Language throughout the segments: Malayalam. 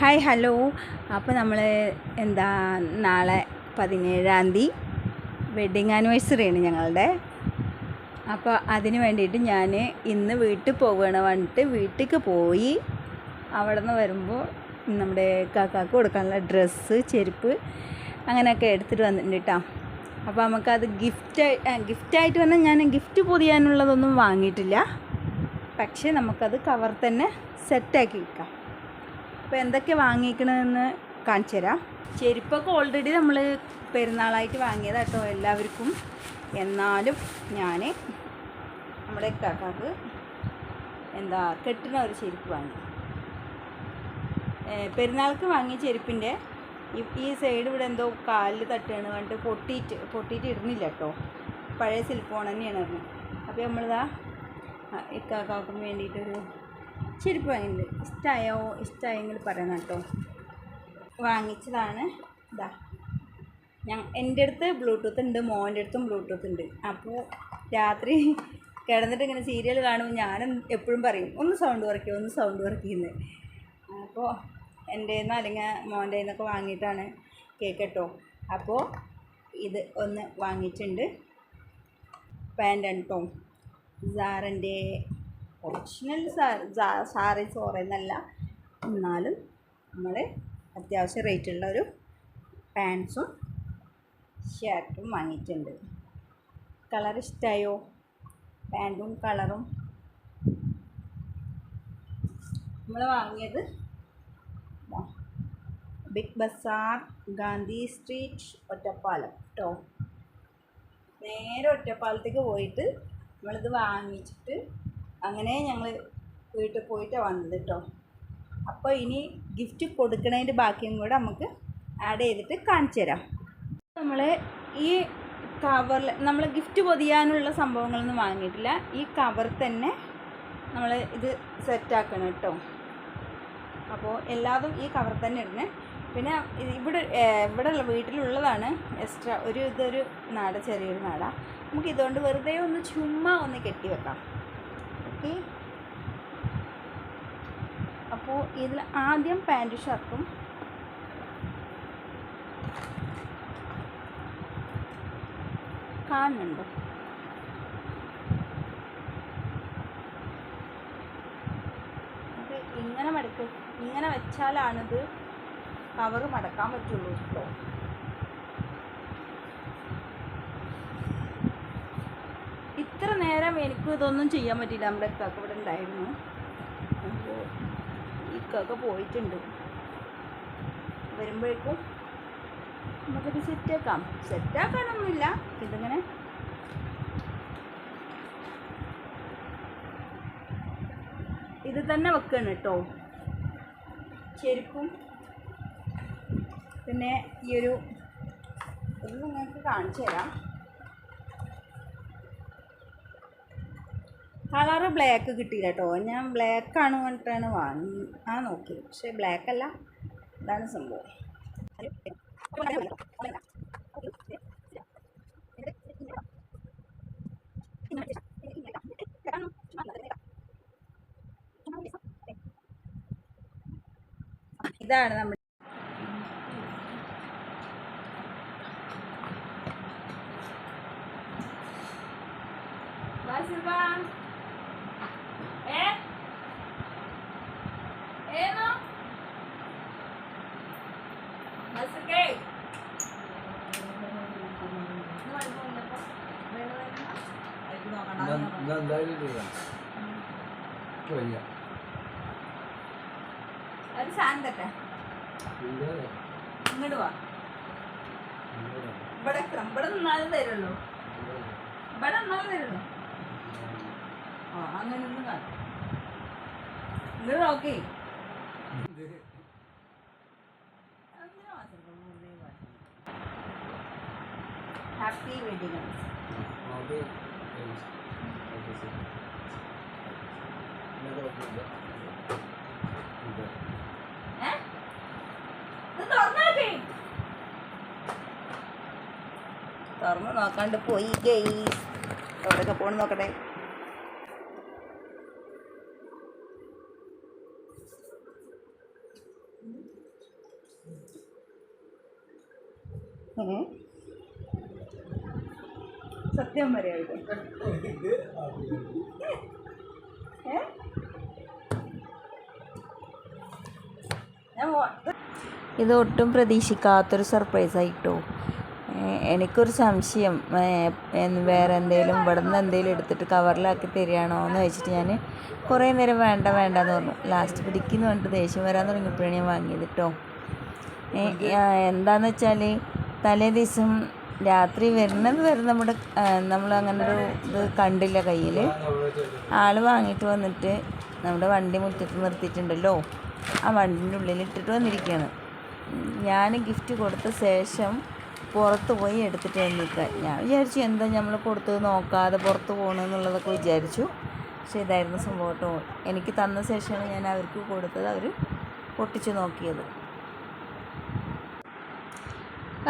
Hi hello. അപ്പോൾ നമ്മൾ നാളെ 17-ാം തീയതി വെഡ്ഡിങ് ആനിവേഴ്സറിയാണ് ഞങ്ങളുടെ. അപ്പോൾ അതിന് വേണ്ടിയിട്ട് ഞാൻ ഇന്ന് വീട്ടിൽ പോവുകയാണ്. വന്നിട്ട് വീട്ടിലേക്ക് പോയി അവിടെ നിന്ന് വരുമ്പോൾ നമ്മുടെ കാക്കാക്ക് കൊടുക്കാനുള്ള ഡ്രസ്സ്, ചെരുപ്പ് അങ്ങനെയൊക്കെ എടുത്തിട്ട് വന്നിട്ടുണ്ട് കേട്ടോ. അപ്പോൾ നമുക്കത് ഗിഫ്റ്റായിട്ട് വന്നാൽ ഞാൻ ഗിഫ്റ്റ് പൊതിയാനുള്ളതൊന്നും വാങ്ങിയിട്ടില്ല. പക്ഷേ നമുക്കത് കവർ തന്നെ സെറ്റാക്കി വെക്കാം. അപ്പോൾ എന്തൊക്കെ വാങ്ങിക്കണമെന്ന് കാണിച്ചു തരാം. ചെരുപ്പൊക്കെ ഓൾറെഡി നമ്മൾ പെരുന്നാളായിട്ട് വാങ്ങിയതാണ് കേട്ടോ എല്ലാവർക്കും. എന്നാലും ഞാൻ നമ്മുടെ കാക്കാക്ക് കെട്ടുന്ന ഒരു ചെരുപ്പ് വാങ്ങി. പെരുന്നാൾക്ക് വാങ്ങിയ ചെരുപ്പിൻ്റെ ഈ സൈഡ് ഇവിടെ എന്തോ കാലിൽ തട്ടുകയാണ് കണ്ടിട്ട് പൊട്ടിയിട്ട് ഇടുന്നില്ല കേട്ടോ. പഴയ സിലിക്കോൺ തന്നെയാണ് ഇടുന്നത്. അപ്പോൾ നമ്മളിതാ ഇക്കാക്കും വേണ്ടിയിട്ടൊരു ചെരുപ്പ് വാങ്ങിയിട്ടുണ്ട്. ഇഷ്ടമായെങ്കിൽ പറയണം കേട്ടോ. വാങ്ങിച്ചതാണ്. ഇതാ എൻ്റെ അടുത്ത് ബ്ലൂടൂത്ത് ഉണ്ട്, മോൻ്റെ അടുത്തും ബ്ലൂടൂത്ത് ഉണ്ട്. അപ്പോൾ രാത്രി കിടന്നിട്ട് ഇങ്ങനെ സീരിയൽ കാണുമ്പോൾ ഞാനും എപ്പോഴും പറയും ഒന്ന് സൗണ്ട് കുറയ്ക്കുമെന്ന്. അപ്പോൾ എൻ്റെ നിന്ന് അല്ലെങ്കിൽ മോൻ്റെ നിന്നൊക്കെ വാങ്ങിയിട്ടാണ് കേക്ക് കേട്ടോ. അപ്പോൾ ഇത് ഒന്ന് വാങ്ങിയിട്ടുണ്ട്. പാൻ്റാണ് കേട്ടോ. സാറിൻ്റെ ഒറിജിനൽ സാരീസ് കുറേന്നല്ല, എന്നാലും നമ്മൾ അത്യാവശ്യം റേറ്റുള്ള ഒരു പാൻസും ഷർട്ടും വാങ്ങിയിട്ടുണ്ട്. കളർ ഇഷ്ടമായോ? പാൻറ്റും കളറും നമ്മൾ വാങ്ങിയത് ബിഗ് ബസാർ, ഗാന്ധി സ്ട്രീറ്റ്, ഒറ്റപ്പാലം കേട്ടോ. നേരെ ഒറ്റപ്പാലത്തേക്ക് പോയിട്ട് നമ്മളിത് വാങ്ങിച്ചിട്ട് അങ്ങനെ ഞങ്ങൾ വീട്ടിൽ പോയിട്ടാണ് വന്നത് കേട്ടോ. അപ്പോൾ ഇനി ഗിഫ്റ്റ് കൊടുക്കണതിൻ്റെ ബാക്കിയും കൂടെ നമുക്ക് ആഡ് ചെയ്തിട്ട് കാണിച്ചു തരാം. നമ്മൾ ഈ കവറിൽ നമ്മൾ ഗിഫ്റ്റ് പൊതിയാനുള്ള സംഭവങ്ങളൊന്നും വാങ്ങിയിട്ടില്ല. ഈ കവർ തന്നെ നമ്മൾ ഇത് സെറ്റാക്കണം കേട്ടോ. അപ്പോൾ എല്ലാതും ഈ കവർ തന്നെ ഇടണേ. പിന്നെ ഇവിടെ വീട്ടിലുള്ളതാണ് എക്സ്ട്രാ ഇതൊരു ചെറിയൊരു നാട. നമുക്ക് ഇതുകൊണ്ട് വെറുതെ ചുമ്മാ ഒന്ന് കെട്ടി വെക്കാം. ഓക്കെ. അപ്പോൾ ഇതിൽ ആദ്യം പാൻറ്റും ഷർട്ടും കാണുന്നുണ്ടോ? നമുക്ക് ഇങ്ങനെ വെച്ചാലാണിത് കവറ് മടക്കാൻ പറ്റുള്ളൂ കേട്ടോ. ഇത്ര നേരം എനിക്ക് ഇതൊന്നും ചെയ്യാൻ പറ്റില്ല. നമ്മുടെ ഇക്കാക്ക ഇവിടെ ഉണ്ടായിരുന്നു. അപ്പോൾ ഇക്കാക്ക പോയിട്ടുണ്ട്. വരുമ്പോഴേക്കും നമുക്കിത് സെറ്റാക്കാനൊന്നുമില്ല. ഇതിങ്ങനെ ഇത് തന്നെ വെക്കണം കേട്ടോ. ചെരുപ്പും പിന്നെ ഇത് നിങ്ങൾക്ക് കാണിച്ചു തരാം. കളറ് ബ്ലാക്ക് കിട്ടിയില്ല കേട്ടോ. ഞാൻ ബ്ലാക്കാണ് പറഞ്ഞിട്ടാണ് നോക്കി. പക്ഷേ ബ്ലാക്കല്ല, ഇതാണ് സംഭവം. ഇതാണ് നമ്മുടെ ഒരു സാധനം തട്ടെ. ഇങ്ങോട്ട് വാ. ഇവിടെ നിന്നാലും തരുമല്ലോ. അങ്ങനെ ഒന്നും കാണും. ഇങ്ങോട്ട് നോക്കി. Happy wedding anniversary. തുറന്ന് നോക്കാണ്ട് പോയി ഗെയ്സ്. എവിടെയൊക്കെ പോകണം നോക്കട്ടെ. സത്യം പറയാം. ഇത് ഒട്ടും പ്രതീക്ഷിക്കാത്തൊരു സർപ്രൈസായിട്ടോ. എനിക്കൊരു സംശയം, വേറെ എന്തെങ്കിലും ഇവിടെ നിന്ന് എന്തെങ്കിലും എടുത്തിട്ട് കവറിലാക്കി തരികയാണോ എന്ന് വെച്ചിട്ട് ഞാൻ കുറേ നേരം വേണ്ടെന്ന് പറഞ്ഞു. ലാസ്റ്റ് പിടിക്കുന്നു പറഞ്ഞിട്ട് ദേഷ്യം വരാൻ തുടങ്ങിയപ്പോഴാണ് ഞാൻ വാങ്ങിയത് കേട്ടോ. എന്താണെന്ന് വെച്ചാൽ തലേ ദിവസം രാത്രി വരുന്നത് വരെ നമ്മൾ അങ്ങനെ ഒരു ഇത് കണ്ടില്ല കയ്യിൽ. ആൾ വാങ്ങിയിട്ട് വന്നിട്ട് നമ്മുടെ വണ്ടി മുറ്റത്ത് നിർത്തിയിട്ടുണ്ടല്ലോ, ആ വണ്ടിൻ്റെ ഉള്ളിൽ ഇട്ടിട്ട് വന്നിരിക്കുകയാണ്. ഞാൻ ഗിഫ്റ്റ് കൊടുത്ത ശേഷം പുറത്ത് പോയി എടുത്തിട്ട് വന്നിരിക്കുക. ഞാൻ വിചാരിച്ചു എന്താ നമ്മൾ കൊടുത്തത് നോക്കാതെ പുറത്ത് പോകണമെന്നുള്ളതൊക്കെ വിചാരിച്ചു. പക്ഷേ ഇതായിരുന്നു സംഭവം കേട്ടോ. എനിക്ക് തന്ന ശേഷമാണ് ഞാൻ അവർക്ക് കൊടുത്തത്. അവർ പൊട്ടിച്ച് നോക്കിയത്.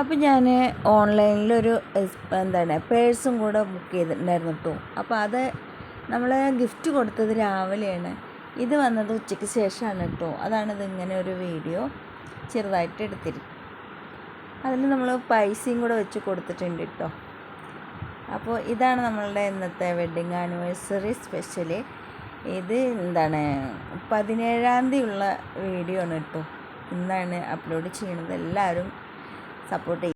അപ്പോൾ ഞാൻ ഓൺലൈനിലൊരു പേഴ്സും കൂടെ ബുക്ക് ചെയ്തിട്ടുണ്ടായിരുന്നു കേട്ടോ. അപ്പോൾ അത് നമ്മൾ ഗിഫ്റ്റ് കൊടുത്തത് രാവിലെയാണ്, ഇത് വന്നത് ഉച്ചയ്ക്ക് ശേഷമാണ് കേട്ടോ. അതാണിത് ഇങ്ങനെ ഒരു വീഡിയോ ചെറുതായിട്ട് എടുത്തിരിക്കും. അതിൽ നമ്മൾ പൈസയും കൂടെ വെച്ച് കൊടുത്തിട്ടുണ്ട് കേട്ടോ. അപ്പോൾ ഇതാണ് നമ്മളുടെ ഇന്നത്തെ വെഡ്ഡിങ് ആനിവേഴ്സറി സ്പെഷ്യൽ. ഇത് 17-ാം തീയതി ഉള്ള വീഡിയോ ആണ് കേട്ടോ. ഇന്നാണ് അപ്ലോഡ് ചെയ്യണത്. എല്ലാവരും സപ്പോർട്ട് ചെയ്യും.